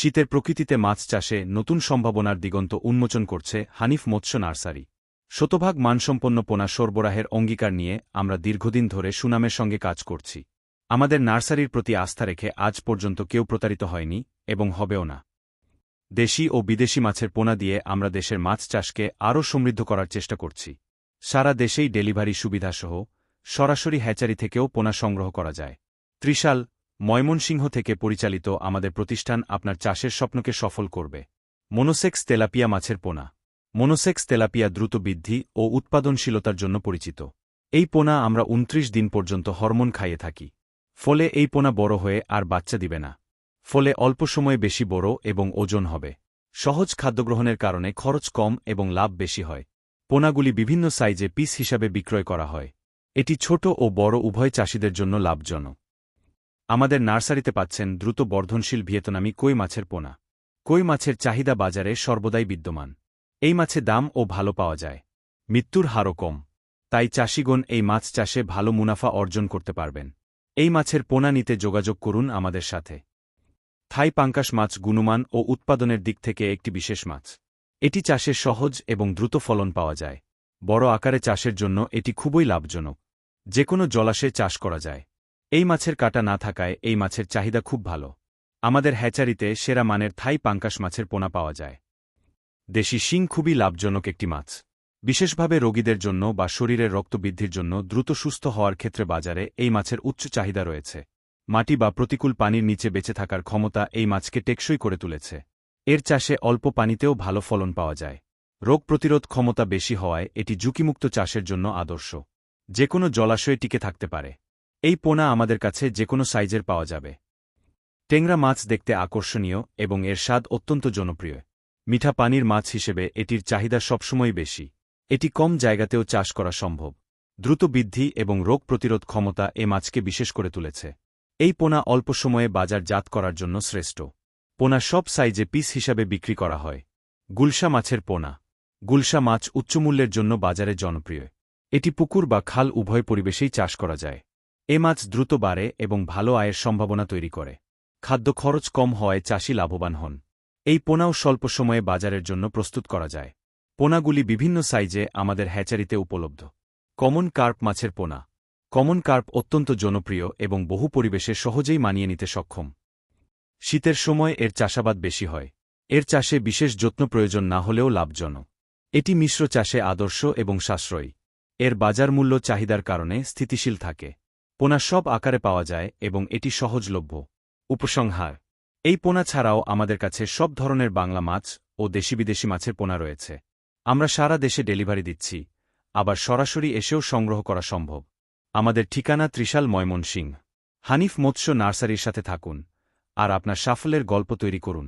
শীতের প্রকৃতিতে মাছ চাষে নতুন সম্ভাবনার দিগন্ত উন্মোচন করছে হানিফ মৎস্য নার্সারি। শতভাগ মানসম্পন্ন পোনা সরবরাহের অঙ্গীকার নিয়ে আমরা দীর্ঘদিন ধরে সুনামের সঙ্গে কাজ করছি। আমাদের নার্সারির প্রতি আস্থা রেখে আজ পর্যন্ত কেউ প্রতারিত হয়নি এবং হবেও না। দেশি ও বিদেশি মাছের পোনা দিয়ে আমরা দেশের মাছ চাষকে আরও সমৃদ্ধ করার চেষ্টা করছি। সারা দেশেই ডেলিভারি সুবিধাসহ সরাসরি হ্যাচারি থেকেও পোনা সংগ্রহ করা যায়। ত্রিশাল, ময়মনসিংহ থেকে পরিচালিত আমাদের প্রতিষ্ঠান আপনার চাষের স্বপ্নকে সফল করবে। মনোসেক্স তেলাপিয়া মাছের পোনা। মনোসেক্স তেলাপিয়া দ্রুত বৃদ্ধি ও উৎপাদনশীলতার জন্য পরিচিত। এই পোনা আমরা 29 দিন পর্যন্ত হরমোন খাইয়ে থাকি। ফলে এই পোনা বড় হয়ে আর বাচ্চা দিবে না। ফলে অল্প সময়ে বেশি বড় এবং ওজন হবে। সহজ খাদ্যগ্রহণের কারণে খরচ কম এবং লাভ বেশি হয়। পোনাগুলি বিভিন্ন সাইজে পিস হিসাবে বিক্রয় করা হয়। এটি ছোট ও বড় উভয় চাষিদের জন্য লাভজনক। আমাদের নার্সারিতে পাচ্ছেন দ্রুত বর্ধনশীল ভিয়েতনামি কই মাছের পোনা। কই মাছের চাহিদা বাজারে সর্বদাই বিদ্যমান। এই মাছে দাম ও ভালো পাওয়া যায়। মৃত্যুর হারও কম। তাই চাষিগণ এই মাছ চাষে ভালো মুনাফা অর্জন করতে পারবেন। এই মাছের পোনা নিতে যোগাযোগ করুন আমাদের সাথে। থাই পাঙ্কাশ মাছ গুণমান ও উৎপাদনের দিক থেকে একটি বিশেষ মাছ। এটি চাষে সহজ এবং দ্রুত ফলন পাওয়া যায়। বড় আকারে চাষের জন্য এটি খুবই লাভজনক। যেকোনো জলাশয়ে চাষ করা যায়। এই মাছের কাঁটা না থাকায় এই মাছের চাহিদা খুব ভালো। আমাদের হ্যাচারিতে সেরা মানের থাই পাঙ্কাশ মাছের পোনা পাওয়া যায়। দেশি শিং খুবই লাভজনক একটি মাছ। বিশেষভাবে রোগীদের জন্য বা শরীরের রক্তবৃদ্ধির জন্য দ্রুত সুস্থ হওয়ার ক্ষেত্রে বাজারে এই মাছের উচ্চ চাহিদা রয়েছে। মাটি বা প্রতিকূল পানির নিচে বেঁচে থাকার ক্ষমতা এই মাছকে টেকসই করে তুলেছে। এর চাষে অল্প পানিতেও ভালো ফলন পাওয়া যায়। রোগ প্রতিরোধ ক্ষমতা বেশি হওয়ায় এটি ঝুঁকিমুক্ত চাষের জন্য আদর্শ। যেকোনো জলাশয়ে টিকে থাকতে পারে। এই পোনা আমাদের কাছে যেকোনো সাইজের পাওয়া যাবে। টেংরা মাছ দেখতে আকর্ষণীয় এবং এর স্বাদ অত্যন্ত জনপ্রিয়। মিঠা পানির মাছ হিসেবে এটির চাহিদা সবসময় বেশি। এটি কম জায়গাতেও চাষ করা সম্ভব। দ্রুত বৃদ্ধি এবং রোগ প্রতিরোধ ক্ষমতা এ মাছকে বিশেষ করে তুলেছে। এই পোনা অল্প সময়ে বাজারজাত করার জন্য শ্রেষ্ঠ। পোনা সব সাইজে পিস হিসাবে বিক্রি করা হয়। গুলশা মাছের পোনা। গুলশা মাছ উচ্চমূল্যের জন্য বাজারে জনপ্রিয়। এটি পুকুর বা খাল উভয় পরিবেশেই চাষ করা যায়। এ মাছ দ্রুত বাড়ে এবং ভালো আয়ের সম্ভাবনা তৈরি করে। খাদ্য খরচ কম হওয়ায় চাষি লাভবান হন। এই পোনাও স্বল্প সময়ে বাজারের জন্য প্রস্তুত করা যায়। পোনাগুলি বিভিন্ন সাইজে আমাদের হ্যাচারিতে উপলব্ধ। কমন কার্প মাছের পোনা। কমন কার্প অত্যন্ত জনপ্রিয় এবং বহু পরিবেশে সহজেই মানিয়ে নিতে সক্ষম। শীতের সময় এর চাষাবাদ বেশি হয়। এর চাষে বিশেষ যত্ন প্রয়োজন না হলেও লাভজনক। এটি মিশ্র চাষে আদর্শ এবং সাশ্রয়ী। এর বাজার মূল্য চাহিদার কারণে স্থিতিশীল থাকে। পোনা সব আকারে পাওয়া যায় এবং এটি সহজলভ্য। উপসংহার: এই পোনা ছাড়াও আমাদের কাছে সব ধরনের বাংলা মাছ ও দেশি বিদেশি মাছের পোনা রয়েছে। আমরা সারা দেশে ডেলিভারি দিচ্ছি, আবার সরাসরি এসেও সংগ্রহ করা সম্ভব। আমাদের ঠিকানা ত্রিশাল, ময়মনসিংহ। হানিফ মৎস্য নার্সারির সাথে থাকুন আর আপনার সাফল্যের গল্প তৈরি করুন।